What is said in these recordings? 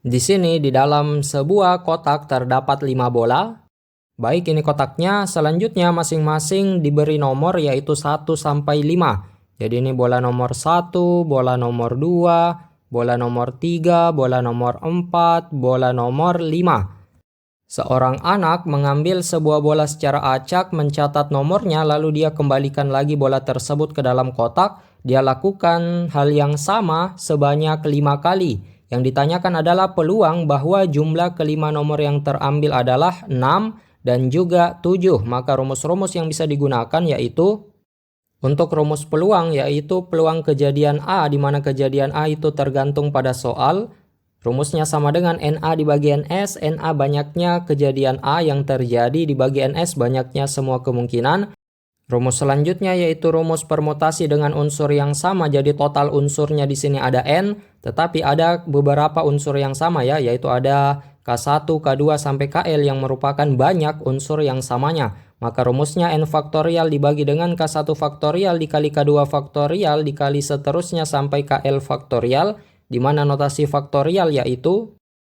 Di sini di dalam sebuah kotak terdapat 5 bola. Baik, ini kotaknya. Selanjutnya masing-masing diberi nomor yaitu 1 sampai 5. Jadi ini bola nomor 1, bola nomor 2, bola nomor 3, bola nomor 4, bola nomor 5. Seorang anak mengambil sebuah bola secara acak, mencatat nomornya, lalu dia kembalikan lagi bola tersebut ke dalam kotak. Dia lakukan hal yang sama sebanyak 5 kali. Yang ditanyakan adalah peluang bahwa jumlah kelima nomor yang terambil adalah 6 dan juga 7. Maka rumus-rumus yang bisa digunakan yaitu untuk rumus peluang yaitu peluang kejadian A, di mana kejadian A itu tergantung pada soal. Rumusnya sama dengan NA dibagi NS. NA banyaknya kejadian A yang terjadi dibagi NS banyaknya semua kemungkinan. Rumus selanjutnya yaitu rumus permutasi dengan unsur yang sama. Jadi total unsurnya di sini ada N, tetapi ada beberapa unsur yang sama ya, yaitu ada K1, K2 sampai KL yang merupakan banyak unsur yang samanya. Maka rumusnya N faktorial dibagi dengan K1 faktorial dikali K2 faktorial dikali seterusnya sampai KL faktorial, di mana notasi faktorial yaitu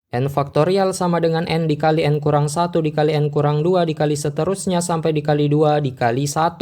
N faktorial sama dengan N dikali N kurang 1 dikali N kurang 2 dikali seterusnya sampai dikali 2 dikali 1.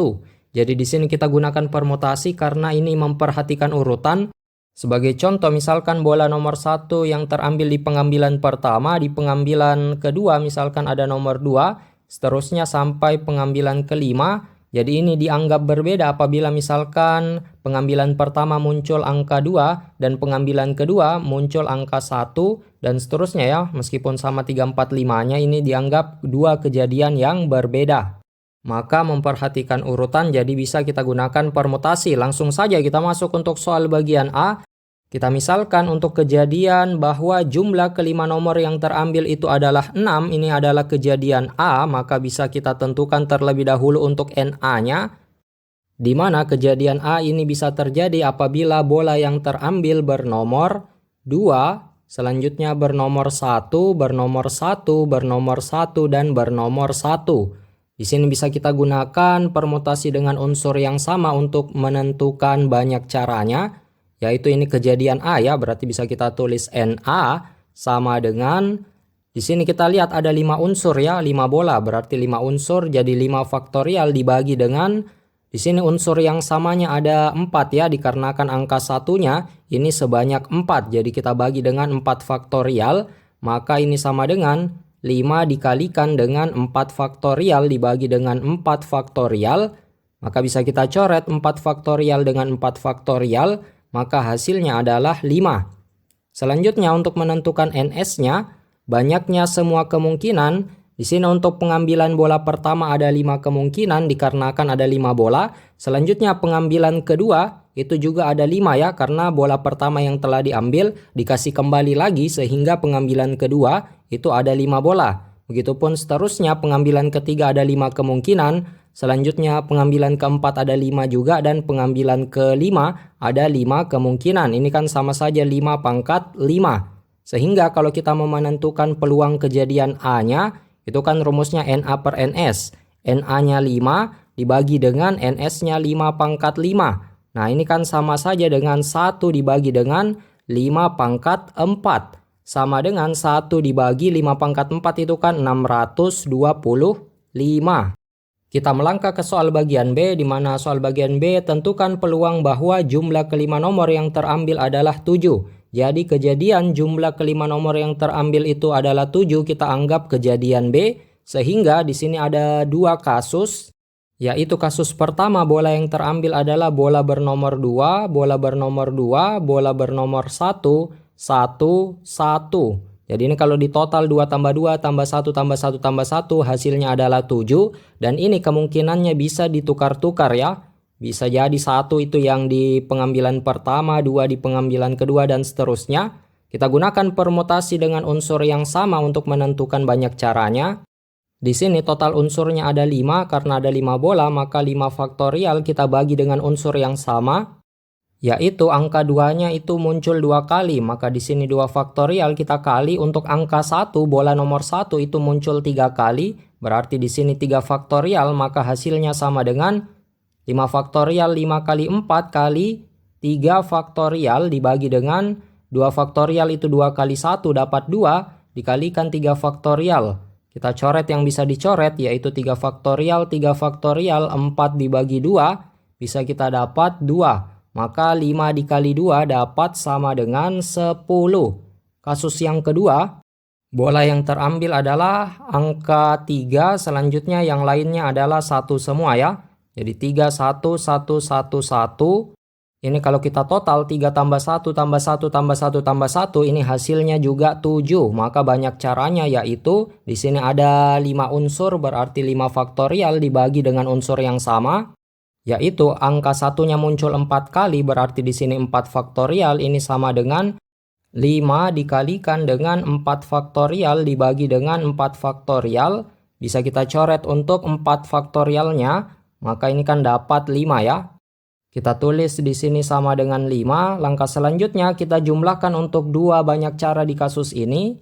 Jadi di sini kita gunakan permutasi karena ini memperhatikan urutan. Sebagai contoh misalkan bola nomor 1 yang terambil di pengambilan pertama, di pengambilan kedua misalkan ada nomor 2, seterusnya sampai pengambilan kelima. Jadi ini dianggap berbeda apabila misalkan pengambilan pertama muncul angka 2 dan pengambilan kedua muncul angka 1 dan seterusnya ya. Meskipun sama 3, 4, 5-nya ini dianggap dua kejadian yang berbeda. Maka memperhatikan urutan jadi bisa kita gunakan permutasi. Langsung saja kita masuk untuk soal bagian A. Kita misalkan untuk kejadian bahwa jumlah kelima nomor yang terambil itu adalah 6, ini adalah kejadian A, maka bisa kita tentukan terlebih dahulu untuk NA-nya. Di mana kejadian A ini bisa terjadi apabila bola yang terambil bernomor 2, selanjutnya bernomor 1, bernomor 1, bernomor 1, dan bernomor 1. Di sini bisa kita gunakan permutasi dengan unsur yang sama untuk menentukan banyak caranya. Yaitu ini kejadian A ya, berarti bisa kita tulis NA sama dengan, di sini kita lihat ada 5 unsur ya, 5 bola, berarti 5 unsur jadi 5 faktorial dibagi dengan, di sini unsur yang samanya ada 4 ya, dikarenakan angka satunya ini sebanyak 4, jadi kita bagi dengan 4 faktorial, maka ini sama dengan 5 dikalikan dengan 4 faktorial dibagi dengan 4 faktorial, maka bisa kita coret 4 faktorial dengan 4 faktorial, maka hasilnya adalah 5. Selanjutnya untuk menentukan NS-nya, banyaknya semua kemungkinan. Di sini untuk pengambilan bola pertama ada 5 kemungkinan dikarenakan ada 5 bola. Selanjutnya pengambilan kedua itu juga ada 5 ya, karena bola pertama yang telah diambil dikasih kembali lagi sehingga pengambilan kedua itu ada 5 bola. Begitupun seterusnya pengambilan ketiga ada 5 kemungkinan. Selanjutnya pengambilan keempat ada 5 juga dan pengambilan kelima ada 5 kemungkinan. Ini kan sama saja 5 pangkat 5. Sehingga kalau kita mau menentukan peluang kejadian A-nya, itu kan rumusnya NA per NS. NA-nya 5 dibagi dengan NS-nya 5 pangkat 5. Nah ini kan sama saja dengan 1 dibagi dengan 5 pangkat 4. Sama dengan 1 dibagi 5 pangkat 4 itu kan 625. Kita melangkah ke soal bagian B, di mana soal bagian B tentukan peluang bahwa jumlah kelima nomor yang terambil adalah 7. Jadi kejadian jumlah kelima nomor yang terambil itu adalah 7, kita anggap kejadian B. Sehingga di sini ada 2 kasus, yaitu kasus pertama bola yang terambil adalah bola bernomor 2, bola bernomor 2, bola bernomor 1, 1, 1. Jadi ini kalau di total 2 tambah 2 tambah 1 tambah 1 tambah 1 hasilnya adalah 7. Dan ini kemungkinannya bisa ditukar-tukar ya. Bisa jadi 1 itu yang di pengambilan pertama, 2 di pengambilan kedua dan seterusnya. Kita gunakan permutasi dengan unsur yang sama untuk menentukan banyak caranya. Di sini total unsurnya ada 5, karena ada 5 bola maka 5 faktorial kita bagi dengan unsur yang sama. Yaitu angka 2-nya itu muncul 2 kali, maka di sini 2 faktorial kita kali. Untuk angka 1, bola nomor 1 itu muncul 3 kali, berarti di sini 3 faktorial, maka hasilnya sama dengan 5 faktorial 5 kali 4 kali 3 faktorial dibagi dengan 2 faktorial itu 2 kali 1 dapat 2 dikalikan 3 faktorial. Kita coret yang bisa dicoret yaitu 3 faktorial, 4 dibagi 2 bisa kita dapat 2. Maka 5 dikali 2 dapat sama dengan 10. Kasus yang kedua, bola yang terambil adalah angka 3, selanjutnya yang lainnya adalah 1 semua ya. Jadi 3, 1, 1, 1, 1. Ini kalau kita total 3 tambah 1 tambah 1 tambah 1 tambah 1 ini hasilnya juga 7. Maka banyak caranya yaitu di sini ada 5 unsur berarti 5 faktorial dibagi dengan unsur yang sama. Yaitu angka satunya muncul 4 kali berarti di sini 4 faktorial ini sama dengan 5 dikalikan dengan 4 faktorial dibagi dengan 4 faktorial. Bisa kita coret untuk 4 faktorialnya. Maka ini kan dapat 5 ya. Kita tulis di sini sama dengan 5. Langkah selanjutnya kita jumlahkan untuk 2 banyak cara di kasus ini.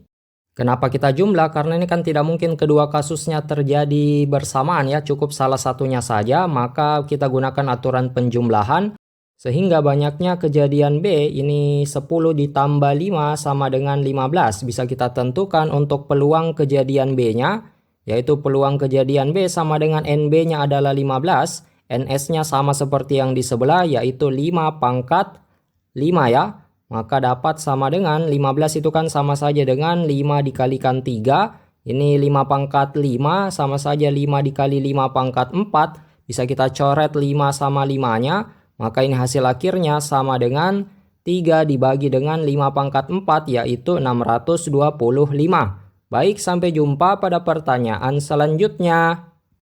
Kenapa kita jumlah? Karena ini kan tidak mungkin kedua kasusnya terjadi bersamaan ya. Cukup salah satunya saja. Maka kita gunakan aturan penjumlahan. Sehingga banyaknya kejadian B ini 10 ditambah 5 sama dengan 15. Bisa kita tentukan untuk peluang kejadian B-nya. Yaitu peluang kejadian B sama dengan NB-nya adalah 15. NS-nya sama seperti yang di sebelah yaitu 5 pangkat 5 ya. Maka dapat sama dengan 15 itu kan sama saja dengan 5 dikalikan 3. Ini 5 pangkat 5 sama saja 5 dikali 5 pangkat 4. Bisa kita coret 5 sama 5-nya. Maka ini hasil akhirnya sama dengan 3 dibagi dengan 5 pangkat 4 yaitu 625. Baik, sampai jumpa pada pertanyaan selanjutnya.